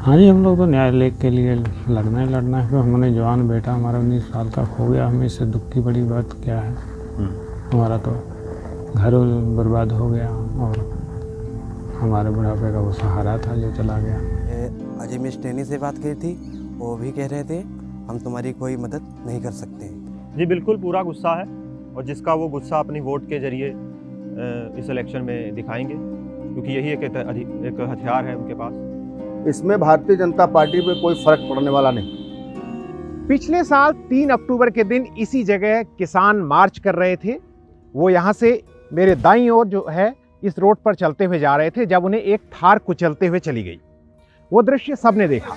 हाँ जी, हम लोग तो न्यायालय के लिए लड़ना है कि हमने जवान बेटा हमारा 19 साल का खो गया। हमें इससे दुख की बड़ी बात क्या है। हमारा तो घर बर्बाद हो गया और हमारे बुढ़ापे का वो सहारा था जो चला गया। अजय मिस टेनी से बात की थी, वो भी कह रहे थे हम तुम्हारी कोई मदद नहीं कर सकते। जी बिल्कुल, पूरा गुस्सा है और जिसका वो गुस्सा अपनी वोट के जरिए इस इलेक्शन में दिखाएंगे, क्योंकि यही एक हथियार है उनके पास। इसमें भारतीय जनता पार्टी पे कोई फर्क पड़ने वाला नहीं। पिछले साल 3 अक्टूबर के दिन इसी जगह किसान मार्च कर रहे थे। वो यहाँ से मेरे दाईं ओर जो है इस रोड पर चलते हुए जा रहे थे जब उन्हें एक थार कुचलते हुए चली गई। वो दृश्य सबने देखा।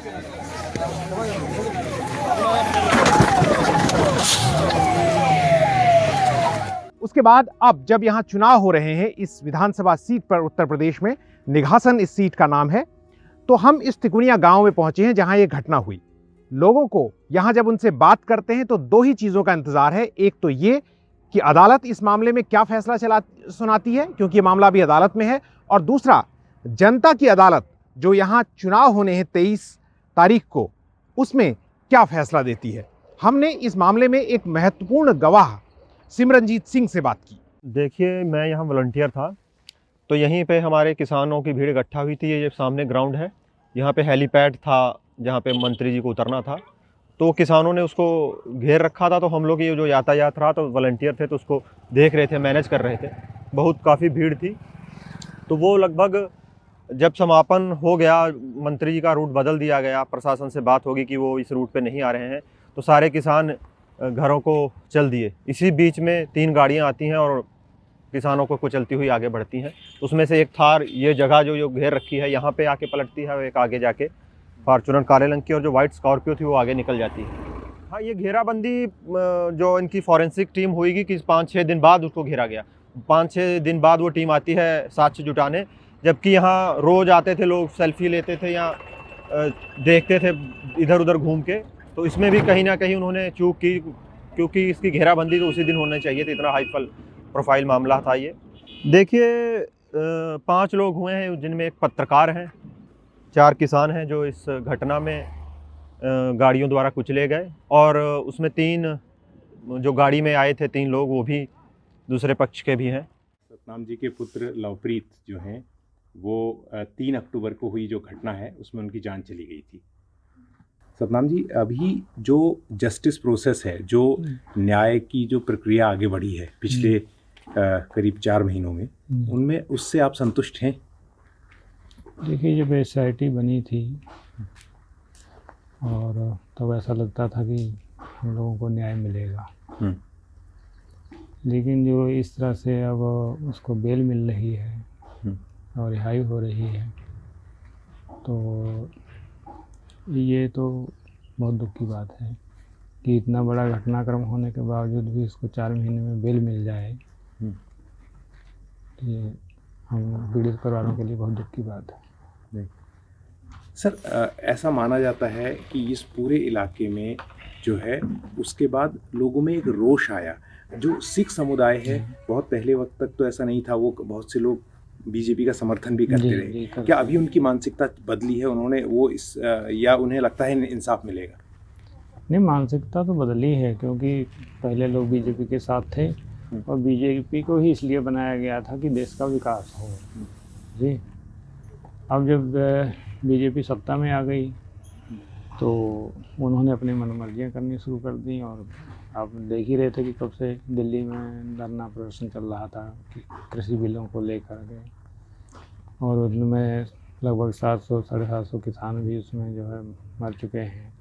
उसके बाद अब जब यहाँ चुनाव हो रहे हैं इस विधानसभा सीट पर उत्तर प्रदेश में, निघासन इस सीट का नाम है, तो हम इस तिकुनिया गांव में पहुंचे हैं जहां ये घटना हुई। लोगों को यहां जब उनसे बात करते हैं तो दो ही चीजों का इंतजार है। एक तो ये कि अदालत इस मामले में क्या फैसला सुनाती है, क्योंकि ये मामला भी अदालत में है, और दूसरा जनता की अदालत जो यहां चुनाव होने हैं 23 तारीख को, उसमें क्या फैसला देती है। हमने इस मामले में एक महत्वपूर्ण गवाह सिमरनजीत सिंह से बात की। देखिए, मैं यहाँ वॉलंटियर था, तो यहीं पे हमारे किसानों की भीड़ इकट्ठा हुई थी। ये सामने ग्राउंड है, यहाँ पे हेलीपैड था जहाँ पे मंत्री जी को उतरना था, तो किसानों ने उसको घेर रखा था। तो हम लोग ये जो यातायात रहा, तो वॉलंटियर थे तो उसको देख रहे थे, मैनेज कर रहे थे। बहुत काफ़ी भीड़ थी, तो वो लगभग जब समापन हो गया, मंत्री जी का रूट बदल दिया गया, प्रशासन से बात होगी कि वो इस रूट पे नहीं आ रहे हैं, तो सारे किसान घरों को चल दिए। इसी बीच में 3 गाड़ियाँ आती हैं और किसानों को कुचलती हुई आगे बढ़ती हैं। उसमें से एक थार ये जगह जो घेर रखी है यहाँ पे आके पलटती है, और एक आगे जाके फॉर्चूनर काले रंग की और जो वाइट स्कॉर्पियो थी वो आगे निकल जाती है। हाँ, ये घेराबंदी जो इनकी फॉरेंसिक टीम होगी कि 5-6 दिन बाद उसको घेरा गया। 5-6 दिन बाद वो टीम आती है साक्ष्य जुटाने, जबकि यहाँ रोज़ आते थे लोग, सेल्फी लेते थे या देखते थे इधर उधर घूम के। तो इसमें भी कहीं ना कहीं उन्होंने चूक की, क्योंकि इसकी घेराबंदी तो उसी दिन होनी चाहिए थी। इतना हाई प्रोफाइल मामला था ये। देखिए, 5 लोग हुए हैं, जिनमें एक पत्रकार हैं, 4 किसान हैं जो इस घटना में गाड़ियों द्वारा कुचले गए, और उसमें 3 जो गाड़ी में आए थे 3 लोग, वो भी दूसरे पक्ष के भी हैं। सतनाम जी के पुत्र लवप्रीत जो हैं, वो 3 अक्टूबर को हुई जो घटना है उसमें उनकी जान चली गई थी। सतनाम जी, अभी जो जस्टिस प्रोसेस है, जो न्याय की जो प्रक्रिया आगे बढ़ी है पिछले करीब 4 महीनों में, उनमें उससे आप संतुष्ट हैं? देखिए, जब SIT बनी थी और तब ऐसा लगता था कि हम लोगों को न्याय मिलेगा, लेकिन जो इस तरह से अब उसको बेल मिल रही है और रिहाई हो रही है, तो ये तो बहुत दुख की बात है कि इतना बड़ा घटनाक्रम होने के बावजूद भी इसको 4 महीने में बेल मिल जाए। ये हम पीड़ित परिवारों के लिए बहुत दुख की बात है। सर, ऐसा माना जाता है कि इस पूरे इलाके में जो है उसके बाद लोगों में एक रोष आया। जो सिख समुदाय है, बहुत पहले वक्त तक तो ऐसा नहीं था, वो बहुत से लोग बीजेपी का समर्थन भी करते रहे। क्या अभी उनकी मानसिकता बदली है, उन्होंने वो या उन्हें लगता है इंसाफ मिलेगा? नहीं, मानसिकता तो बदली है, क्योंकि पहले लोग बीजेपी के साथ थे और बीजेपी को ही इसलिए बनाया गया था कि देश का विकास हो जी। अब जब बीजेपी सत्ता में आ गई तो उन्होंने अपनी मनमर्जियाँ करनी शुरू कर दी, और आप देख ही रहे थे कि कब से दिल्ली में धरना प्रदर्शन चल रहा था कि कृषि बिलों को लेकर के, और उनमें लगभग 700-750 किसान भी उसमें जो है मर चुके हैं,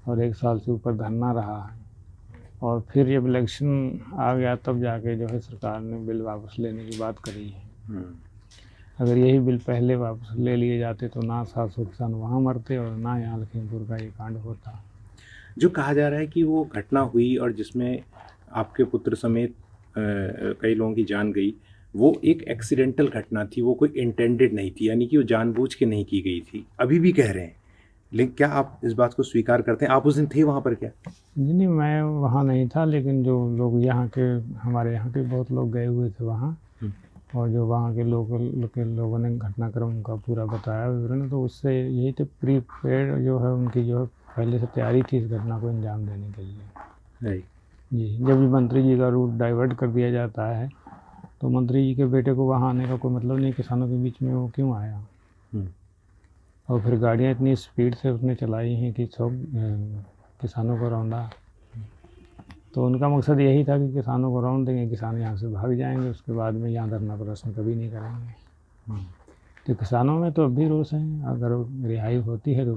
और 1 साल से ऊपर धरना रहा है। और फिर जब इलेक्शन आ गया तब जाके जो है सरकार ने बिल वापस लेने की बात करी है। अगर यही बिल पहले वापस ले लिए जाते तो ना 700 किसान वहाँ मरते और ना यहाँ लखीमपुर का ये कांड होता। जो कहा जा रहा है कि वो घटना हुई और जिसमें आपके पुत्र समेत कई लोगों की जान गई, वो एक एक्सीडेंटल घटना थी, वो कोई इंटेंडेड नहीं थी, यानी कि वो जानबूझ के नहीं की गई थी, अभी भी कह रहे हैं। लेकिन क्या आप इस बात को स्वीकार करते हैं? आप उस दिन थे वहाँ पर क्या? नहीं, मैं वहाँ नहीं था, लेकिन जो लोग यहाँ के, हमारे यहाँ के बहुत लोग गए हुए थे वहाँ, और जो वहाँ के लोगों ने घटनाक्रम का पूरा बताया विवरण, तो उससे यही तो प्रीपेड जो है उनकी जो है पहले से तैयारी थी इस घटना को अंजाम देने के लिए। राइट। जी, जब भी मंत्री जी का रूट डाइवर्ट कर दिया जाता है तो मंत्री जी के बेटे को वहाँ आने का कोई मतलब नहीं, किसानों के बीच में वो क्यों आया। और फिर गाड़ियाँ इतनी स्पीड से उसने चलाई हैं कि सब किसानों को रौंदा। तो उनका मकसद यही था कि किसानों को रौंद देंगे, किसान यहाँ से भाग जाएंगे, उसके बाद में यहाँ धरना प्रदर्शन कभी नहीं करेंगे। तो किसानों में तो अब भी रोष है, अगर रिहाई होती है तो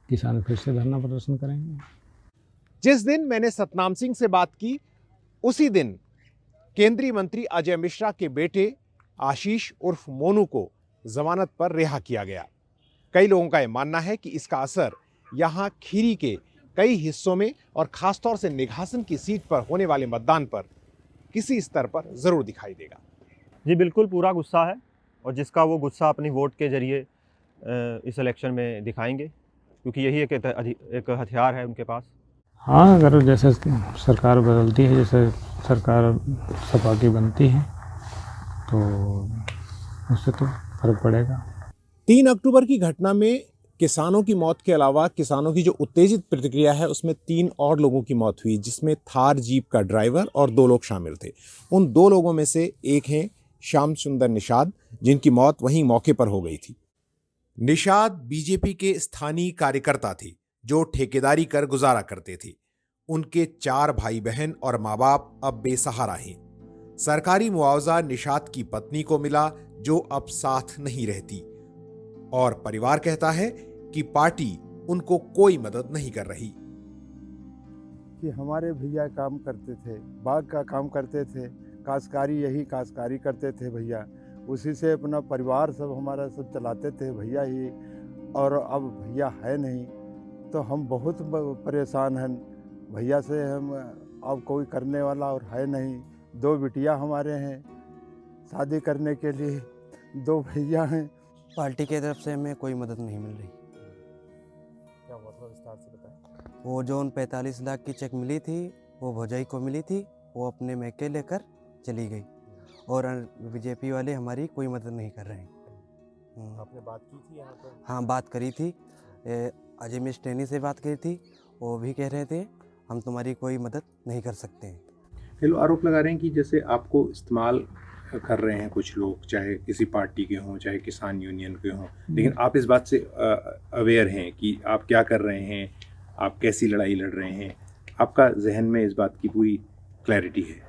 किसान फिर से धरना प्रदर्शन करेंगे। जिस दिन मैंने सतनाम सिंह से बात की उसी दिन केंद्रीय मंत्री अजय मिश्रा के बेटे आशीष उर्फ मोनू को जमानत पर रिहा किया गया। कई लोगों का यह मानना है कि इसका असर यहाँ खीरी के कई हिस्सों में और खासतौर से निघासन की सीट पर होने वाले मतदान पर किसी स्तर पर जरूर दिखाई देगा। जी बिल्कुल, पूरा गुस्सा है, और जिसका वो गुस्सा अपनी वोट के जरिए इस इलेक्शन में दिखाएंगे, क्योंकि यही एक हथियार है उनके पास। हाँ, अगर जैसे सरकार बदलती है, जैसे सरकार सपा की बनती है, तो उससे तो फर्क पड़ेगा। 3 अक्टूबर की घटना में किसानों की मौत के अलावा किसानों की जो उत्तेजित प्रतिक्रिया है उसमें 3 और लोगों की मौत हुई, जिसमें थार जीप का ड्राइवर और 2 लोग शामिल थे। उन 2 लोगों में से एक हैं श्याम सुंदर निषाद, जिनकी मौत वहीं मौके पर हो गई थी। निषाद बीजेपी के स्थानीय कार्यकर्ता थे जो ठेकेदारी कर गुजारा करते थे। उनके 4 भाई बहन और माँ बाप अब बेसहारा हैं। सरकारी मुआवजा निषाद की पत्नी को मिला जो अब साथ नहीं रहती, और परिवार कहता है कि पार्टी उनको कोई मदद नहीं कर रही। कि हमारे भैया काम करते थे, बाग का काम करते थे, काश्तकारी करते थे भैया, उसी से अपना परिवार सब हमारा सब चलाते थे भैया ही। और अब भैया है नहीं तो हम बहुत परेशान हैं भैया से। हम अब कोई करने वाला और है नहीं। 2 बिटिया हमारे हैं, शादी करने के लिए 2 भैया हैं। पार्टी की तरफ से हमें कोई मदद नहीं मिल रही। क्या हुआ, थोड़ा विस्तार से बताएं। वो जो 45 लाख की चेक मिली थी वो भौजाई को मिली थी, वो अपने मैके लेकर चली गई, और बीजेपी वाले हमारी कोई मदद नहीं कर रहे हैं। आपने बात की थी यहाँ पर? हाँ, बात करी थी, अजय मिश्रा से बात करी थी। वो भी कह रहे थे हम तुम्हारी कोई मदद नहीं कर सकते हैं। ये लोग आरोप लगा रहे हैं कि जैसे आपको इस्तेमाल कर रहे हैं कुछ लोग, चाहे किसी पार्टी के हों चाहे किसान यूनियन के हों, लेकिन आप इस बात से अवेयर हैं कि आप क्या कर रहे हैं, आप कैसी लड़ाई लड़ रहे हैं, आपका जहन में इस बात की पूरी क्लैरिटी है?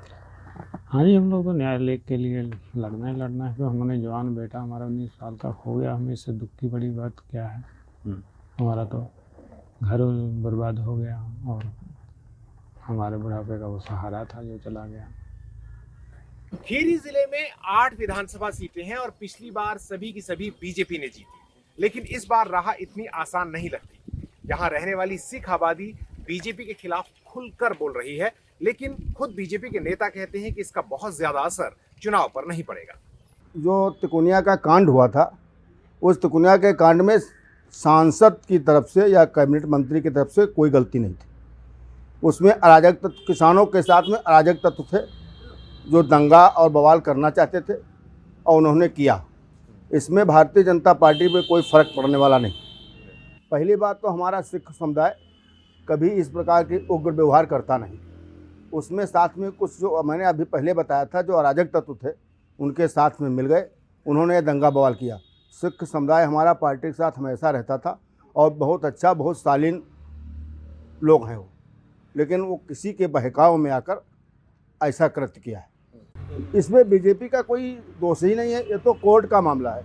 हाँ जी, हम लोग तो न्यायालय के लिए लड़ना है, क्योंकि हमने जवान बेटा हमारा 19 साल का हो गया। हमें इससे दुख की बड़ी बात क्या है। हमारा तो घर बर्बाद हो गया और हमारे बुढ़ापे का वो सहारा था जो चला गया। खीरी जिले में 8 विधानसभा सीटें हैं और पिछली बार सभी की सभी बीजेपी ने जीती, लेकिन इस बार राह इतनी आसान नहीं लगती। यहाँ रहने वाली सिख आबादी बीजेपी के खिलाफ खुलकर बोल रही है, लेकिन खुद बीजेपी के नेता कहते हैं कि इसका बहुत ज्यादा असर चुनाव पर नहीं पड़ेगा। जो तिकोनिया का कांड हुआ था, उस तिकोनिया के कांड में सांसद की तरफ से या कैबिनेट मंत्री की तरफ से कोई गलती नहीं थी। उसमें अराजक तत्व, किसानों के साथ में अराजक तत्व थे जो दंगा और बवाल करना चाहते थे, और उन्होंने किया। इसमें भारतीय जनता पार्टी पे कोई फ़र्क पड़ने वाला नहीं। पहली बात तो हमारा सिख समुदाय कभी इस प्रकार के उग्र व्यवहार करता नहीं। उसमें साथ में कुछ जो मैंने अभी पहले बताया था, जो अराजक तत्व थे उनके साथ में मिल गए, उन्होंने दंगा बवाल किया। सिख समुदाय हमारा पार्टी के साथ हमेशा रहता था और बहुत अच्छा, बहुत शालीन लोग हैं वो, लेकिन वो किसी के बहकाव में आकर ऐसा कृत्य किया है। इसमें बीजेपी का कोई दोष ही नहीं है, ये तो कोर्ट का मामला है।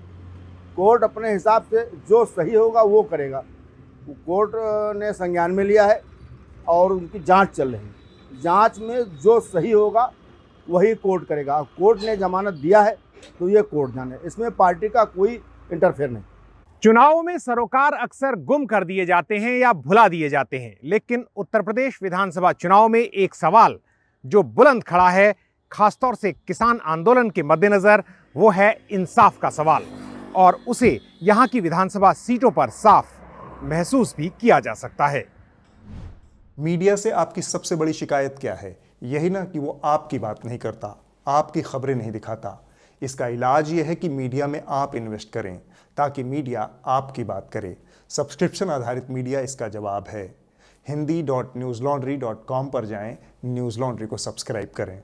कोर्ट अपने हिसाब से जो सही होगा वो करेगा। कोर्ट ने संज्ञान में लिया है और उनकी जांच चल रही है। जांच में जो सही होगा वही कोर्ट करेगा। कोर्ट ने जमानत दिया है तो ये कोर्ट जाने, इसमें पार्टी का कोई इंटरफेयर नहीं। चुनावों में सरोकार अक्सर गुम कर दिए जाते हैं या भुला दिए जाते हैं, लेकिन उत्तर प्रदेश विधानसभा चुनाव में एक सवाल जो बुलंद खड़ा है, खासतौर से किसान आंदोलन के मद्देनजर, वो है इंसाफ का सवाल, और उसे यहां की विधानसभा सीटों पर साफ महसूस भी किया जा सकता है। मीडिया से आपकी सबसे बड़ी शिकायत क्या है? यही ना कि वो आपकी बात नहीं करता, आपकी खबरें नहीं दिखाता। इसका इलाज ये है कि मीडिया में आप इन्वेस्ट करें ताकि मीडिया आपकी बात करे। सब्सक्रिप्शन आधारित मीडिया इसका जवाब है। hindi.newslaundry.com पर जाएं, न्यूज़ लॉन्ड्री को सब्सक्राइब करें।